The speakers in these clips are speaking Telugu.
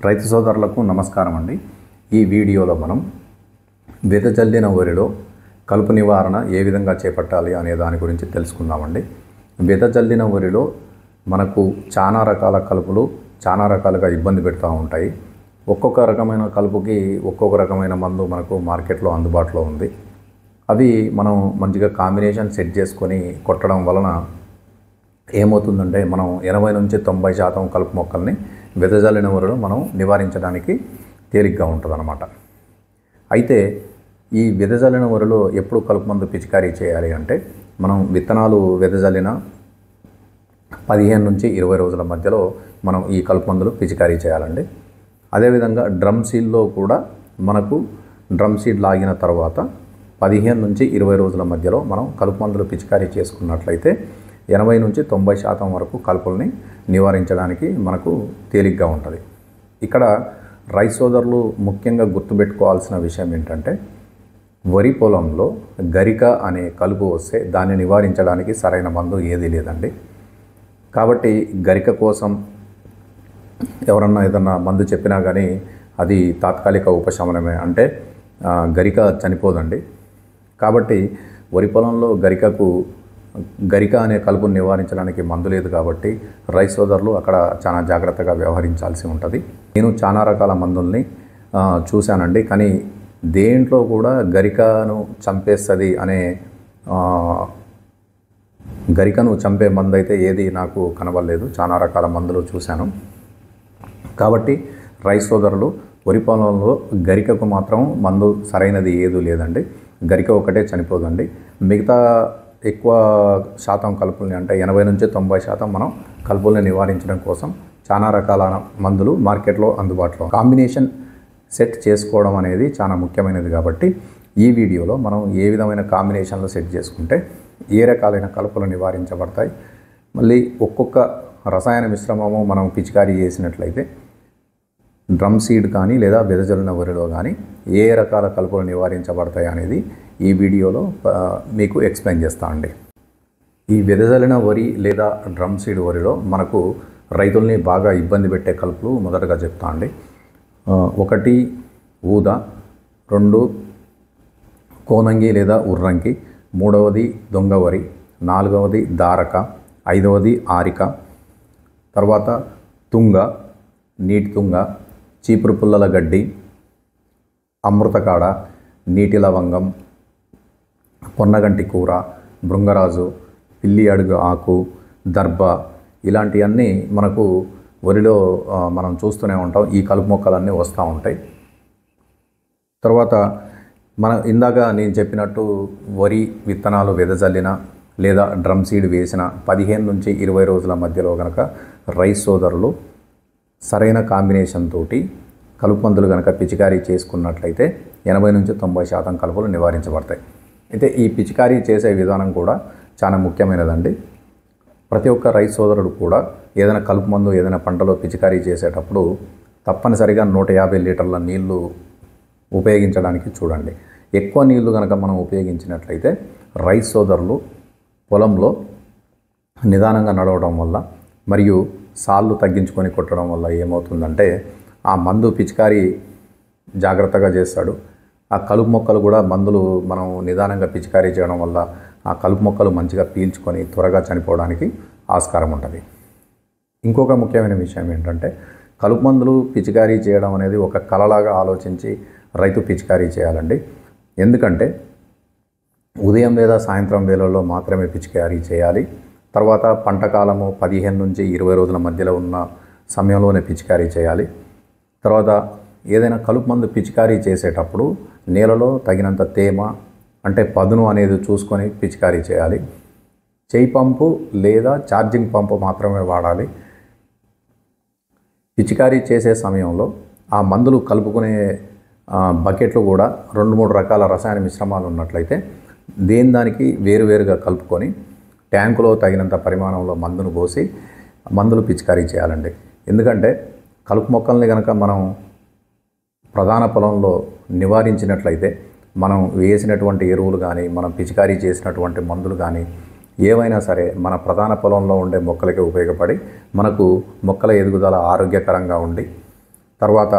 రైతు సోదరులకు నమస్కారం అండి. ఈ వీడియోలో మనం వెదజల్లిన వరిలో కలుపు నివారణ ఏ విధంగా చేపట్టాలి అనే దాని గురించి తెలుసుకుందామండి. వెదజల్లిన వరిలో మనకు చాలా రకాల కలుపులు చాలా రకాలుగా ఇబ్బంది పెడుతూ ఉంటాయి. ఒక్కొక్క రకమైన కలుపుకి ఒక్కొక్క రకమైన మందు మనకు మార్కెట్లో అందుబాటులో ఉంది. అవి మనం మంచిగా కాంబినేషన్ సెట్ చేసుకొని కొట్టడం వలన ఏమవుతుందంటే మనం 80 నుంచి 90% కలుపు మొక్కల్ని వెదజల్లిన వరిలో మనం నివారించడానికి తేలిగ్గా ఉంటుందన్నమాట. అయితే ఈ వెదజల్లిన వరిలో ఎప్పుడు కలుపు మందు పిచికారీ చేయాలి అంటే మనం విత్తనాలు వెదజల్లిన 15 నుంచి 20 రోజుల మధ్యలో మనం ఈ కలుపు మందులు పిచికారీ చేయాలండి. అదేవిధంగా డ్రమ్ సీడ్లో కూడా మనకు డ్రమ్ సీడ్ లాగిన తర్వాత 15 నుంచి 20 రోజుల మధ్యలో మనం కలుపు మందులు పిచికారీ చేసుకున్నట్లయితే 80 నుంచి 90% వరకు కలుపుల్ని నివారించడానికి మనకు తేలిగ్గా ఉంటుంది. ఇక్కడ రైతు సోదరులు ముఖ్యంగా గుర్తుపెట్టుకోవాల్సిన విషయం ఏంటంటే వరి పొలంలో గరిక అనే కలుపు వస్తే దాన్ని నివారించడానికి సరైన మందు ఏదీ లేదండి. కాబట్టి గరిక కోసం ఎవరన్నా ఏదన్నా మందు చెప్పినా కానీ అది తాత్కాలిక ఉపశమనమే, అంటే గరిక చనిపోదండి. కాబట్టి వరి పొలంలో గరిక అనే కలుపును నివారించడానికి మందు లేదు కాబట్టి రైతు సోదరులు అక్కడ చాలా జాగ్రత్తగా వ్యవహరించాల్సి ఉంటుంది. నేను చాలా రకాల మందుల్ని చూశానండి, కానీ దేంట్లో కూడా గరికను చంపేస్తుంది అనే గరికను చంపే మందు అయితే ఏది నాకు కనబడలేదు. చాలా రకాల మందులు చూశాను. కాబట్టి రైతు సోదరులు వరి పొలంలో గరికకు మాత్రం మందు సరైనది ఏదీ లేదండి. గరిక ఒకటే చనిపోదండి. మిగతా ఎక్కువ శాతం కలుపుల్ని అంటే 80 నుంచి 90% మనం కలుపుల్ని నివారించడం కోసం చాలా రకాల మందులు మార్కెట్లో అందుబాటులో. కాంబినేషన్ సెట్ చేసుకోవడం అనేది చాలా ముఖ్యమైనది. కాబట్టి ఈ వీడియోలో మనం ఏ విధమైన కాంబినేషన్లో సెట్ చేసుకుంటే ఏ రకాలైన కలుపులు నివారించబడతాయి, మళ్ళీ ఒక్కొక్క రసాయన మిశ్రమము మనం పిచికారీ చేసినట్లయితే డ్రమ్ సీడ్ కానీ లేదా వెదజల్లిన వరిలో కానీ ఏ రకాల కలుపులు నివారించబడతాయి అనేది ఈ వీడియోలో మీకు ఎక్స్ప్లెయిన్ చేస్తా అండి. ఈ వెదజల్లిన వరి లేదా డ్రమ్ సీడ్ వరిలో మనకు రైతుల్ని బాగా ఇబ్బంది పెట్టే కలుపులు మొదటగా చెప్తా అండి. 1 ఊద, 2 కోనంగి లేదా ఉర్రంకి, 3వది దొంగవరి, 4వది దారక, 5వది ఆరిక, తర్వాత తుంగ, నీటి తుంగ, చీపురు పుల్లల గడ్డి, అమృతకాడ, నీటి లవంగం, పొన్నగంటి కూర, భృంగరాజు, పిల్లి అడుగు ఆకు, దర్భ, ఇలాంటివన్నీ మనకు వరిలో మనం చూస్తూనే ఉంటాం. ఈ కలుపు మొక్కలన్నీ వస్తూ ఉంటాయి. తర్వాత ఇందాక నేను చెప్పినట్టు వరి విత్తనాలు వెదజల్లిన లేదా డ్రమ్ సీడ్ వేసిన 15 నుంచి 20 రోజుల మధ్యలో కనుక రైతు సోదరులు సరైన కాంబినేషన్ తోటి కలుపు మందులు కనుక పిచికారీ చేసుకున్నట్లయితే 80 నుంచి 90% కలుపులు నివారించబడతాయి. అయితే ఈ పిచికారీ చేసే విధానం కూడా చాలా ముఖ్యమైనదండి. ప్రతి ఒక్క రైతు సోదరుడు కూడా ఏదైనా కలుపు మందు ఏదైనా పంటలో పిచికారీ చేసేటప్పుడు తప్పనిసరిగా 150 లీటర్ల నీళ్లు ఉపయోగించడానికి చూడండి. ఎక్కువ నీళ్లు కనుక మనం ఉపయోగించినట్లయితే రైతు సోదరులు పొలంలో నిదానంగా నడవడం వల్ల మరియు సాళ్ళు తగ్గించుకొని కొట్టడం వల్ల ఏమవుతుందంటే ఆ మందు పిచికారీ జాగ్రత్తగా చేస్తాడు. ఆ కలుపు మొక్కలు కూడా మందులు మనం నిదానంగా పిచికారీ చేయడం వల్ల ఆ కలుపు మొక్కలు మంచిగా పీల్చుకొని త్వరగా చనిపోవడానికి ఆస్కారం ఉంటుంది. ఇంకొక ముఖ్యమైన విషయం ఏంటంటే కలుపు మందులు పిచికారీ చేయడం అనేది ఒక కళలాగా ఆలోచించి రైతు పిచికారీ చేయాలండి. ఎందుకంటే ఉదయం లేదా సాయంత్రం వేళల్లో మాత్రమే పిచికారీ చేయాలి. తర్వాత పంట కాలము 15 నుంచి 20 రోజుల మధ్యలో ఉన్న సమయంలోనే పిచికారీ చేయాలి. తర్వాత ఏదైనా కలుపు మందు పిచికారీ చేసేటప్పుడు నేలలో తగినంత తేమ అంటే పదును అనేది చూసుకొని పిచికారీ చేయాలి. చేయి పంపు లేదా ఛార్జింగ్ పంపు మాత్రమే వాడాలి. పిచికారీ చేసే సమయంలో ఆ మందులు కలుపుకునే బకెట్లు కూడా 2-3 రకాల రసాయన మిశ్రమాలు ఉన్నట్లయితే దానికి వేరువేరుగా కలుపుకొని ట్యాంకులో తగినంత పరిమాణంలో మందును పోసి మందులు పిచికారీ చేయాలండి. ఎందుకంటే కలుపు మొక్కల్ని కనుక మనం ప్రధాన పొలంలో నివారించినట్లయితే మనం వేసినటువంటి ఎరువులు కానీ మనం పిచికారీ చేసినటువంటి మందులు కానీ ఏవైనా సరే మన ప్రధాన పొలంలో ఉండే మొక్కలకి ఉపయోగపడి మనకు మొక్కల ఎదుగుదల ఆరోగ్యకరంగా ఉండి తర్వాత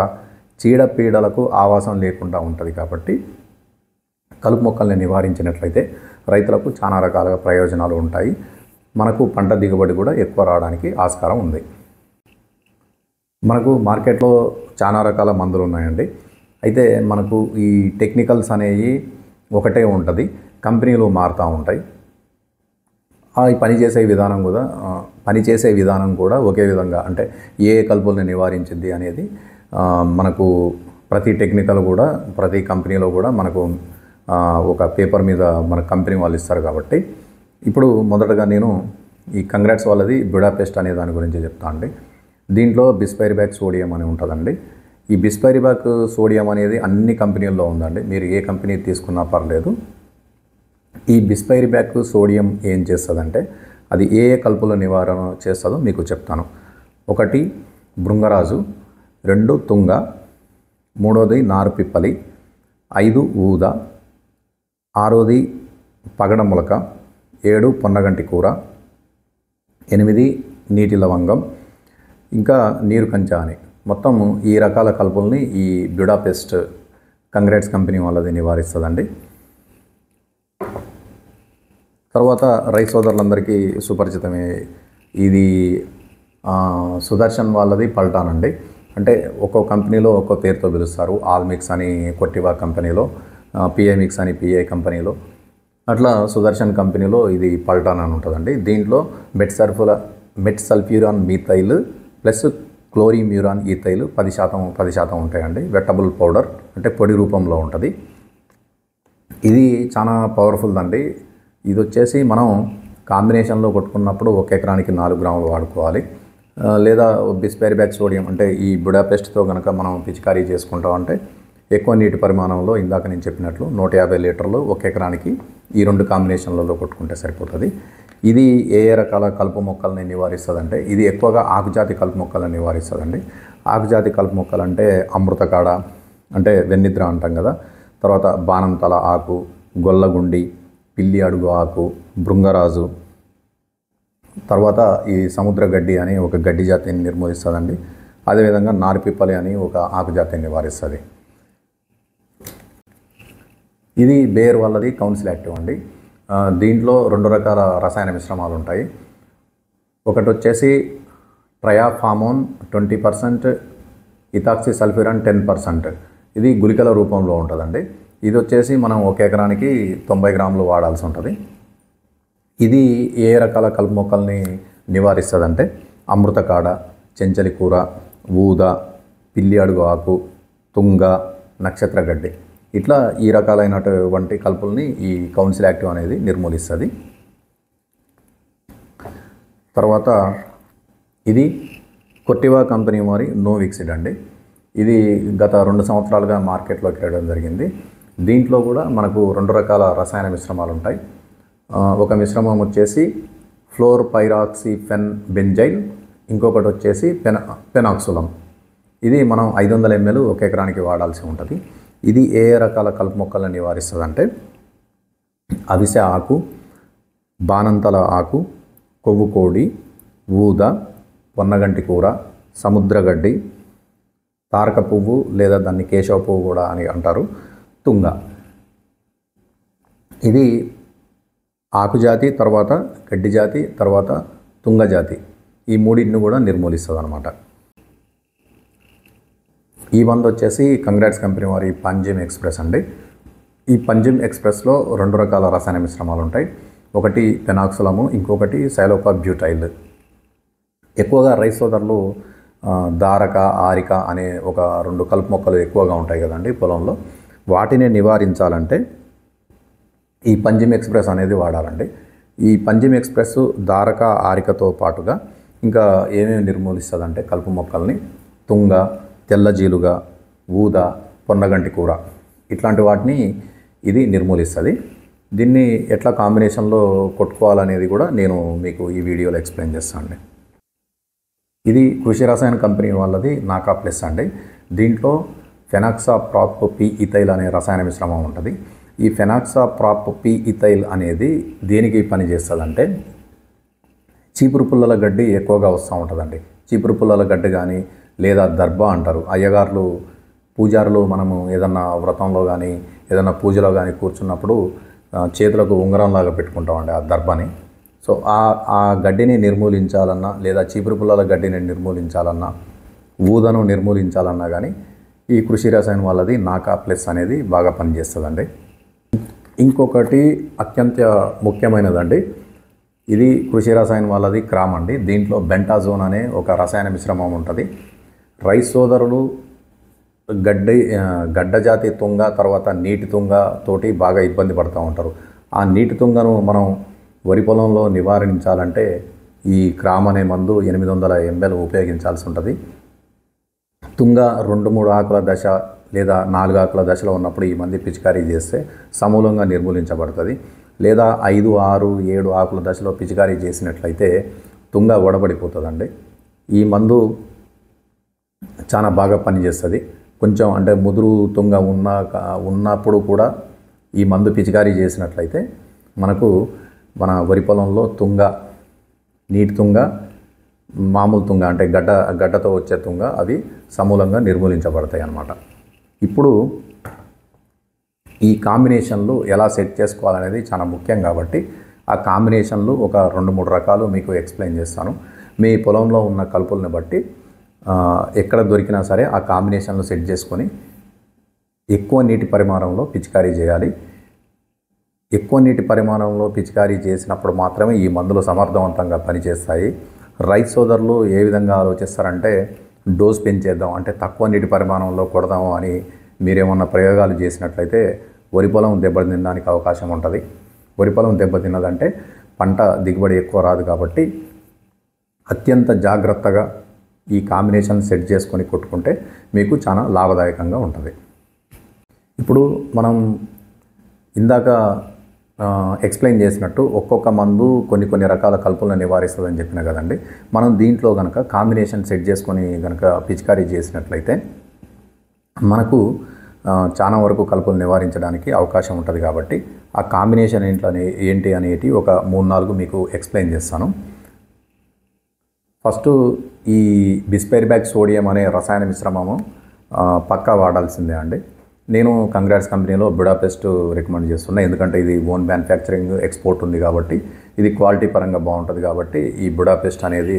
చీడపీడలకు ఆవాసం లేకుండా ఉంటుంది. కాబట్టి కలుపు మొక్కల్ని నివారించినట్లయితే రైతులకు చాలా రకాలుగా ప్రయోజనాలు ఉంటాయి. మనకు పంట దిగుబడి కూడా ఎక్కువ రావడానికి ఆస్కారం ఉంది. మనకు మార్కెట్లో చాలా రకాల మందులు ఉన్నాయండి. అయితే మనకు ఈ టెక్నికల్స్ అనేవి ఒకటే ఉంటుంది, కంపెనీలు మారుతూ ఉంటాయి. ఈ పనిచేసే విధానం కూడా ఒకే విధంగా, అంటే ఏ కలుపుల్ని నివారించింది అనేది మనకు ప్రతి టెక్నికల్ కూడా ప్రతి కంపెనీలో కూడా మనకు ఒక పేపర్ మీద మన కంపెనీ వాళ్ళు ఇస్తారు. కాబట్టి ఇప్పుడు మొదటగా నేను ఈ కంగ్రాట్స్ వాళ్ళది బుడాపెస్ట్ అనే దాని గురించి చెప్తాను అండి. దీంట్లో బిస్పైరిబాక్ సోడియం అని ఉంటుందండి. ఈ బిస్పైరిబాక్ సోడియం అనేది అన్ని కంపెనీల్లో ఉందండి, మీరు ఏ కంపెనీ తీసుకున్నా పర్లేదు. ఈ బిస్పైరిబాక్ సోడియం ఏం చేస్తుందంటే అది ఏ కలుపుల నివారణ చేస్తుందో మీకు చెప్తాను. 1 భృంగరాజు, 2 తుంగ, 3 నారుపిప్పలి, 5 ఊద, 6 పగడ మొలక, 7 పొన్నగంటి కూర, 8 నీటి లవంగం, ఇంకా నీరు కంచా అని మొత్తం ఈ రకాల కలుపుల్ని ఈ బుడాపెస్ట్ కంగ్రాట్స్ కంపెనీ వాళ్ళది నివారిస్తుందండి. తర్వాత రైతు సోదరులందరికీ సుపరిచితమే ఇది సుదర్శన్ వాళ్ళది పల్టాన్ అండి. అంటే ఒక్కో కంపెనీలో ఒక్కో పేరుతో పిలుస్తారు. ఆల్మిక్స్ అని కొట్టివా కంపెనీలో, పిఐ మిక్స్ అని పిఐ కంపెనీలో, అట్లా సుదర్శన్ కంపెనీలో ఇది పల్టాన్ అని ఉంటుందండి. దీంట్లో మెట్సల్ఫ్యూరాన్ మీథైల్ ప్లస్ క్లోరిమ్యూరాన్ ఈథైల్ 10% ఉంటాయండి. వెట్టబుల్ పౌడర్ అంటే పొడి రూపంలో ఉంటుంది. ఇది చాలా పవర్ఫుల్ అండి. ఇది వచ్చేసి మనం కాంబినేషన్లో కొట్టుకున్నప్పుడు 1 ఎకరానికి 4 గ్రాములు వాడుకోవాలి. లేదా బిస్పైరిబాక్ సోడియం అంటే ఈ బుడాపెస్ట్తో కనుక మనం పిచికారీ చేసుకుంటామంటే ఎక్కువ నీటి పరిమాణంలో ఇందాక నేను చెప్పినట్లు 150 లీటర్లు 1 ఎకరానికి ఈ 2 కాంబినేషన్లలో కొట్టుకుంటే సరిపోతుంది. ఇది ఏ రకాల కలుపు మొక్కల్ని నివారిస్తుందంటే ఇది ఎక్కువగా ఆకుజాతి కలుపు మొక్కలను నివారిస్తుందండి. ఆకుజాతి కలుపు మొక్కలు అంటే అమృతకాడ అంటే వెన్నిద్ర అంటాం కదా, తర్వాత బాణంతల ఆకు, గొల్లగుండి, పిల్లి అడుగు ఆకు, భృంగరాజు, తర్వాత ఈ సముద్ర గడ్డి అని ఒక గడ్డి జాతిని నిర్మూలిస్తుందండి. అదేవిధంగా నారుపిప్పలి అని ఒక ఆకు జాతిని నివారిస్తుంది. ఇది బేర్ వాళ్ళది కౌన్సిల్ యాక్టివ్ అండి. దీంట్లో 2 రకాల రసాయన మిశ్రమాలు ఉంటాయి. ఒకటి వచ్చేసి ట్రయాఫామోన్ 20%, ఇథాక్సి సల్ఫ్యూరాన్ 10%. ఇది గుళికల రూపంలో ఉంటుందండి. ఇది వచ్చేసి మనం 1 ఎకరానికి 90 గ్రాములు వాడాల్సి ఉంటుంది. ఇది ఏ రకాల కలుపు మొక్కల్ని నివారిస్తుందంటే అమృతకాడ, చెంచలి కూర, ఊద, పిల్లి అడుగు ఆకు, తుంగ, నక్షత్రగడ్డి, ఇట్లా ఈ రకాలైనటువంటి కలుపుల్ని ఈ కౌన్సిల్ యాక్టివ్ అనేది నిర్మూలిస్తుంది. తర్వాత ఇది కొట్టివా కంపెనీ వారి నోవిక్సిడ్ అండి. ఇది గత 2 సంవత్సరాలుగా మార్కెట్లోకి రావడం జరిగింది. దీంట్లో కూడా మనకు 2 రకాల రసాయన మిశ్రమాలు ఉంటాయి. ఒక మిశ్రమం వచ్చేసి ఫ్లోర్పైరాక్సిఫెన్ బెంజైల్, ఇంకొకటి వచ్చేసి పెనాక్సులం. ఇది మనం 500 ml 1 ఎకరానికి వాడాల్సి ఉంటుంది. ఇది ఏ రకాల కలుపు మొక్కలను నివారిస్తుందంటే అవిసె ఆకు, బాణంతల ఆకు, కొవ్వు కోడి, ఊద, పొన్నగంటి కూర, సముద్రగడ్డి, తారక పువ్వు లేదా దాన్ని కేశవ పువ్వు కూడా అని అంటారు, తుంగ. ఇది ఆకుజాతి, తర్వాత గడ్డి జాతి, తర్వాత తుంగ జాతి, ఈ మూడింటిని కూడా నిర్మూలిస్తుంది అన్నమాట. ఈ మందు వచ్చేసి కంగ్రాట్స్ కంపెనీ వారి పంజిమ్ ఎక్స్ప్రెస్ అండి. ఈ పంజిమ్ ఎక్స్ప్రెస్లో 2 రకాల రసాయన మిశ్రమాలు ఉంటాయి. ఒకటి పెనాక్సులము, ఇంకొకటి సైలోకాబ్యూటైల్. ఎక్కువగా రైస్ సోదరులు దారక, ఆరిక అనే ఒక 2 కలుపు మొక్కలు ఎక్కువగా ఉంటాయి కదండి పొలంలో. వాటిని నివారించాలంటే ఈ పంజిమ్ ఎక్స్ప్రెస్ అనేది వాడాలండి. ఈ పంజిమ్ ఎక్స్ప్రెస్ దారక, ఆరికతో పాటుగా ఇంకా ఏమేమి నిర్మూలిస్తుందంటే కలుపు మొక్కల్ని తుంగ, తెల్ల జీలుగ, ఊద, పొన్నగంటి కూర ఇట్లాంటి వాటిని ఇది నిర్మూలిస్తుంది. దీన్ని ఎట్లా కాంబినేషన్లో కొట్టుకోవాలనేది కూడా నేను మీకు ఈ వీడియోలో ఎక్స్ప్లెయిన్ చేస్తాను. ఇది కృషి రసాయన కంపెనీ వాళ్ళది నాకా ప్లస్ అండి. దీంట్లో ఫెనాక్సాప్రాప్ పి ఇథైల్ అనే రసాయన మిశ్రమం ఉంటుంది. ఈ ఫెనాక్సాప్రాప్ పి ఇథైల్ అనేది దేనికి పనిచేస్తుందంటే చీపురు పుల్లల గడ్డి ఎక్కువగా వస్తూ ఉంటుందండి. చీపురు పుల్లల గడ్డి కానీ లేదా దర్భ అంటారు. అయ్యగారులు పూజారులు మనము ఏదన్నా వ్రతంలో కానీ ఏదన్నా పూజలో కానీ కూర్చున్నప్పుడు చేతులకు ఉంగరంలాగా పెట్టుకుంటామండి ఆ దర్భని. సో ఆ గడ్డిని నిర్మూలించాలన్నా లేదా చీపురు పుల్లల గడ్డిని నిర్మూలించాలన్నా ఊదను నిర్మూలించాలన్నా కానీ ఈ కృషి రసాయనం వాళ్ళది నాకా ప్లస్ అనేది బాగా పనిచేస్తుందండి. ఇంకొకటి అత్యంత ముఖ్యమైనదండి, ఇది కృషి రసాయనం వాళ్ళది క్రామ్ అండి. దీంట్లో బెంటాజోన్ అనే ఒక రసాయన మిశ్రమం ఉంటుంది. రైస్ సోదరులు గడ్డ జాతి తుంగ తర్వాత నీటి తుంగ తోటి బాగా ఇబ్బంది పడుతూ ఉంటారు. ఆ నీటి తుంగను మనం వరి పొలంలో నివారించాలంటే ఈ క్రామ్ అనే మందు 800 ml ఉపయోగించాల్సి ఉంటుంది. తుంగ 2-3 ఆకుల దశ లేదా 4 ఆకుల దశలో ఉన్నప్పుడు ఈ మందు పిచికారీ చేస్తే సమూలంగా నిర్మూలించబడుతుంది. లేదా 5, 6, 7 ఆకుల దశలో పిచికారీ చేసినట్లయితే తుంగ వడబడిపోతుందండి. ఈ మందు చాలా బాగా పనిచేస్తుంది. కొంచెం అంటే ముదురు తుంగ ఉన్నప్పుడు కూడా ఈ మందు పిచికారీ చేసినట్లయితే మనకు మన వరి పొలంలో తుంగ, నీటి తుంగ, మామూలు తుంగ అంటే గడ్డతో వచ్చే తుంగ అవి సమూలంగా నిర్మూలించబడతాయి అన్నమాట. ఇప్పుడు ఈ కాంబినేషన్లు ఎలా సెట్ చేసుకోవాలనేది చాలా ముఖ్యం కాబట్టి ఆ కాంబినేషన్లు ఒక 2-3 రకాలు మీకు ఎక్స్ప్లెయిన్ చేస్తాను. మీ పొలంలో ఉన్న కలుపుల్ని బట్టి ఎక్కడ దొరికినా సరే ఆ కాంబినేషన్లు సెట్ చేసుకొని ఎక్కువ నీటి పరిమాణంలో పిచికారీ చేయాలి. ఎక్కువ నీటి పరిమాణంలో పిచికారీ చేసినప్పుడు మాత్రమే ఈ మందులు సమర్థవంతంగా పనిచేస్తాయి. రైతు సోదరులు ఏ విధంగా ఆలోచిస్తారంటే డోస్ పెంచేద్దాం అంటే తక్కువ నీటి పరిమాణంలో కొడదాము అని మీరేమన్నా ప్రయోగాలు చేసినట్లయితే వరి పొలం దెబ్బతినడానికి అవకాశం ఉంటుంది. వరి పొలం దెబ్బతిన్నదంటే పంట దిగుబడి ఎక్కువ రాదు. కాబట్టి అత్యంత జాగ్రత్తగా ఈ కాంబినేషన్ సెట్ చేసుకొని కొట్టుకుంటే మీకు చాలా లాభదాయకంగా ఉంటుంది. ఇప్పుడు మనం ఇందాక ఎక్స్ప్లెయిన్ చేసినట్టు ఒక్కొక్క మందు కొన్ని రకాల కలుపులను నివారిస్తుందని చెప్పిన కదండి. మనం దీంట్లో కనుక కాంబినేషన్ సెట్ చేసుకొని కనుక పిచికారీ చేసినట్లయితే మనకు చాలా వరకు కలుపులు నివారించడానికి అవకాశం ఉంటుంది. కాబట్టి ఆ కాంబినేషన్ ఏంటి అనేటి ఒక 3-4 మీకు ఎక్స్ప్లెయిన్ చేస్తాను. ఫస్ట్ ఈ బిస్పెరిబ్యాక్ సోడియం అనే రసాయన మిశ్రమము పక్కా వాడాల్సిందే అండి. నేను కంగ్రాట్స్ కంపెనీలో బుడాపెస్ట్ రికమెండ్ చేస్తున్నా. ఎందుకంటే ఇది ఓన్ మ్యానుఫ్యాక్చరింగ్ ఎక్స్పోర్ట్ ఉంది కాబట్టి ఇది క్వాలిటీ పరంగా బాగుంటుంది. కాబట్టి ఈ బుడాపెస్ట్ అనేది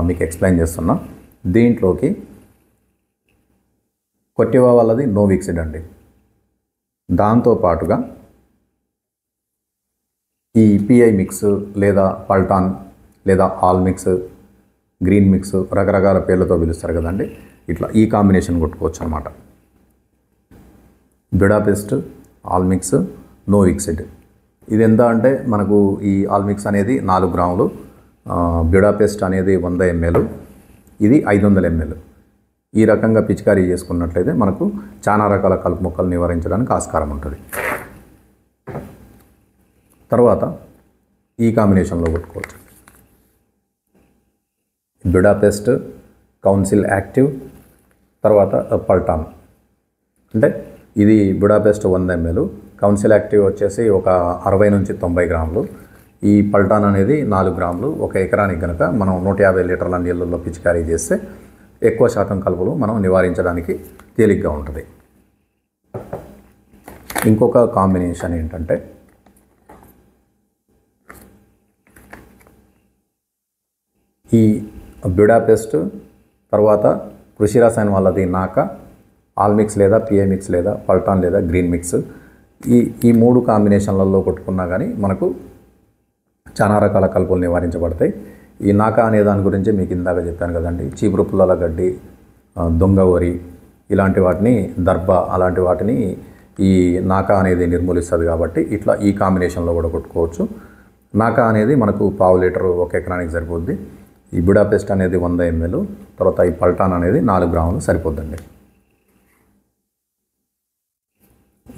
మీకు ఎక్స్ప్లెయిన్ చేస్తున్నా. దీంట్లోకి కొట్టివా వాళ్ళది నోవిక్సిడ్ అండి. దాంతోపాటుగా ఈ పిఐ మిక్స్ లేదా పల్టాన్ లేదా ఆల్ మిక్స్, గ్రీన్ మిక్స్ రకరకాల పేర్లతో పిలుస్తారు కదండి. ఇట్లా ఈ కాంబినేషన్ కొట్టుకోవచ్చు అన్నమాట. Budapest, all mix, Novixid. ఇది ఎంత అంటే మనకు ఈ ఆల్ మిక్స్ అనేది 4 గ్రాములు, బుడాపెస్ట్ అనేది 100 ml, ఇది 500 ml. ఈ రకంగా పిచికారీ చేసుకున్నట్లయితే మనకు చాలా రకాల కలుపు మొక్కలు నివారించడానికి ఆస్కారం ఉంటుంది. తర్వాత ఈ కాంబినేషన్లో కొట్టుకోవచ్చు. బుడాపెస్ట్, కౌన్సిల్ యాక్టివ్, తర్వాత పల్టాన్. అంటే ఇది బుడాపెస్ట్ 100 ml, కౌన్సిల్ యాక్టివ్ వచ్చేసి ఒక 60 నుంచి 90 గ్రాములు, ఈ పల్టాన్ అనేది 4 గ్రాములు. 1 ఎకరానికి కనుక మనం 150 లీటర్ల నీళ్ళల్లో పిచికారీ చేస్తే ఎక్కువ శాతం కలుపులు మనం నివారించడానికి తేలిగ్గా ఉంటుంది. ఇంకొక కాంబినేషన్ ఏంటంటే ఈ బుడాపెస్ట్ తర్వాత కృషి రసాయనం వాళ్ళది నాకా, ఆల్ మిక్స్ లేదా పిఐ మిక్స్ లేదా పల్టాన్ లేదా గ్రీన్ మిక్స్, ఈ 3 కాంబినేషన్లలో కొట్టుకున్నా కానీ మనకు చాలా రకాల కలుపులు నివారించబడతాయి. ఈ నాకా అనే దాని గురించి మీకు ఇందాక చెప్పాను కదండి. చీపురు పుల్లల గడ్డి, దొంగ వరి ఇలాంటి వాటిని, దర్భ అలాంటి వాటిని ఈ నాకా అనేది నిర్మూలిస్తుంది. కాబట్టి ఇట్లా ఈ కాంబినేషన్లో కూడా కొట్టుకోవచ్చు. నాకా అనేది మనకు 1/2 లీటరు 1 ఎకరానికి సరిపోద్ది. ఈ బుడాపెస్ట్ అనేది 100 ml, తర్వాత ఈ పల్టాన్ అనేది 4 గ్రాములు సరిపోద్దండి.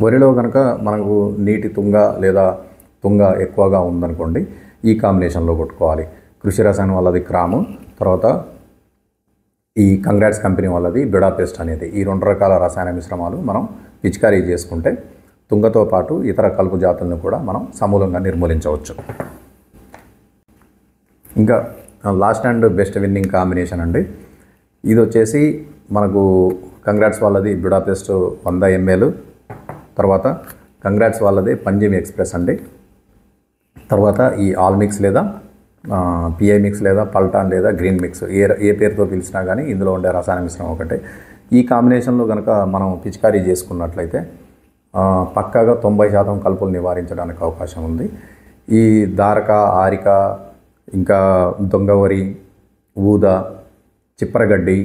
వరిలో కనుక మనకు నీటి తుంగ లేదా తుంగ ఎక్కువగా ఉందనుకోండి, ఈ కాంబినేషన్లో కొట్టుకోవాలి. కృషి రసాయనం వాళ్ళది క్రాము, తర్వాత ఈ కంగ్రాట్స్ కంపెనీ వాళ్ళది బుడాపెస్ట్ అనేది. ఈ 2 రకాల రసాయన మిశ్రమాలు మనం పిచికారీ చేసుకుంటే తుంగతో పాటు ఇతర కలుపు జాతులను కూడా మనం సమూలంగా నిర్మూలించవచ్చు. ఇంకా last and best winnowing combination అండి. ఇది వచ్చేసి మనకు కంగ్రాట్స్ వాళ్ళది బుడాపెస్ట్ 100 ml, తర్వాత కంగ్రాట్స్ వాళ్ళది పంజీమ్ ఎక్స్ప్రెస్ అండి. తర్వాత ఈ ఆల్ మిక్స్ లేదా పిఐ మిక్స్ లేదా పల్టాన్ లేదా గ్రీన్ మిక్స్ ఏ పేరుతో పిలిచినా కానీ ఇందులో ఉండే రసాయన మిశ్రమం ఒకటే. ఈ కాంబినేషన్లో కనుక మనం పిచికారీ చేసుకున్నట్లయితే పక్కాగా 90% కలుపులు నివారించడానికి అవకాశం ఉంది. ఈ దారక, ఆరిక, ఇంకా దొంగవరి, ఊద, చిప్పరగడ్డి,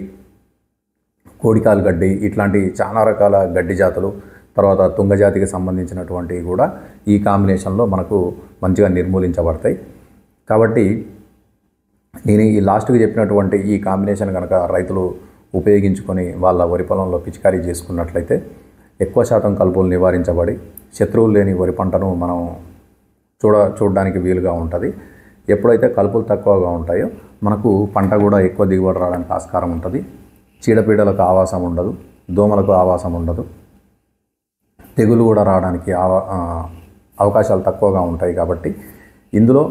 కోడికాలు గడ్డి ఇట్లాంటి చాలా రకాల గడ్డి జాతులు, తర్వాత తుంగజాతికి సంబంధించినటువంటివి కూడా ఈ కాంబినేషన్లో మనకు మంచిగా నిర్మూలించబడతాయి. కాబట్టి నేను ఈ లాస్ట్కి చెప్పినటువంటి ఈ కాంబినేషన్ కనుక రైతులు ఉపయోగించుకొని వాళ్ళ వరి పొలంలో పిచికారీ చేసుకున్నట్లయితే ఎక్కువ శాతం కలుపులు నివారించబడి శత్రువులు లేని వరి పంటను మనం చూడడానికి వీలుగా ఉంటుంది. ఎప్పుడైతే కలుపులు తక్కువగా ఉంటాయో మనకు పంట కూడా ఎక్కువ దిగుబడి రావడానికి ఆస్కారం ఉంటుంది. చీడపీడలకు ఆవాసం ఉండదు, దోమలకు ఆవాసం ఉండదు, తెగులు కూడా రావడానికి అవకాశాలు తక్కువగా ఉంటాయి. కాబట్టి ఇందులో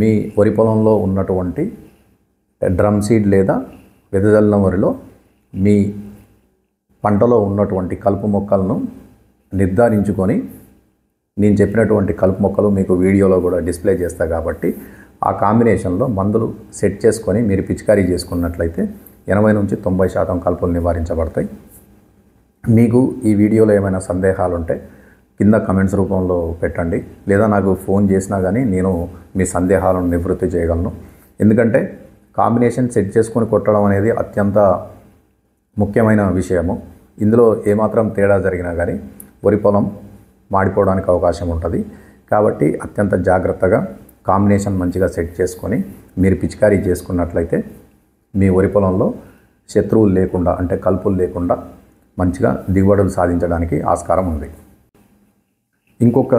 మీ వరి పొలంలో ఉన్నటువంటి డ్రమ్ సీడ్ లేదా వెదజల్లిన వరిలో మీ పంటలో ఉన్నటువంటి కలుపు మొక్కలను నిర్ధారించుకొని నేను చెప్పినటువంటి కలుపు మొక్కలు మీకు వీడియోలో కూడా డిస్ప్లే చేస్తా. కాబట్టి ఆ కాంబినేషన్లో మందులు సెట్ చేసుకొని మీరు పిచికారీ చేసుకున్నట్లయితే 80 నుంచి 90% కలుపులు నివారించబడతాయి. మీకు ఈ వీడియోలో ఏమైనా సందేహాలు ఉంటే కింద కమెంట్స్ రూపంలో పెట్టండి, లేదా నాకు ఫోన్ చేసినా కానీ నేను మీ సందేహాలను నివృత్తి చేయగలను. ఎందుకంటే కాంబినేషన్ సెట్ చేసుకొని కొట్టడం అనేది అత్యంత ముఖ్యమైన విషయము. ఇందులో ఏమాత్రం తేడా జరిగినా కానీ వరి పొలం మాడిపోవడానికి అవకాశం ఉంటుంది. కాబట్టి అత్యంత జాగ్రత్తగా కాంబినేషన్ మంచిగా సెట్ చేసుకొని మీరు పిచికారీ చేసుకున్నట్లయితే మీ వరి పొలంలో శత్రువులు లేకుండా అంటే కలుపులు లేకుండా మంచిగా దిగుబడులు సాధించడానికి ఆస్కారం ఉంది. ఇంకొక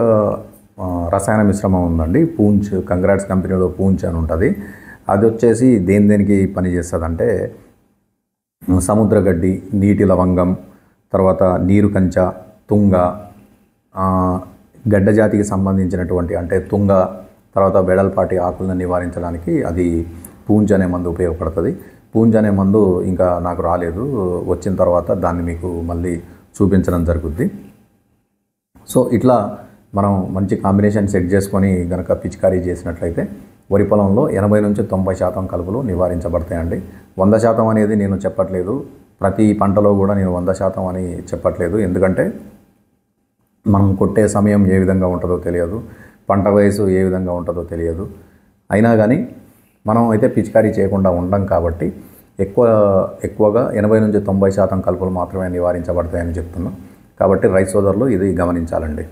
రసాయన మిశ్రమం ఉందండి, పూంచ్. కంగ్రాట్స్ కంపెనీలో పూంచ్ అని ఉంటుంది. అది వచ్చేసి దేనికి పనిచేస్తుందంటే సముద్రగడ్డి, నీటి లవంగం, తర్వాత నీరు కంచ, తుంగ, గడ్డ జాతికి సంబంధించినటువంటి అంటే తుంగ, తర్వాత వెడల్పాటి ఆకులను నివారించడానికి అది పూంచ్ అనే మందు ఉపయోగపడుతుంది. పూంచ్ అనే మందు ఇంకా నాకు రాలేదు, వచ్చిన తర్వాత దాన్ని మీకు మళ్ళీ చూపించడం జరుగుద్ది. సో ఇట్లా మనం మంచి కాంబినేషన్ సెట్ చేసుకొని కనుక పిచికారీ చేసినట్లయితే వరి పొలంలో 80 నుంచి 90% కలుపులు నివారించబడతాయండి. 100% అనేది నేను చెప్పట్లేదు, ప్రతి పంటలో కూడా నేను 100% అని చెప్పట్లేదు. ఎందుకంటే మనం కొట్టే సమయం ఏ విధంగా ఉంటుందో తెలియదు, పంట వయసు ఏ విధంగా ఉంటుందో తెలియదు. అయినా కానీ మనం అయితే పిచికారీ చేయకుండా ఉండం కాబట్టి ఎక్కువగా 80 నుంచి 90% కలుపులు మాత్రమే నివారించబడతాయని చెప్తున్నాం. కాబట్టి రైతు సోదరులు ఇది గమనించాలండి.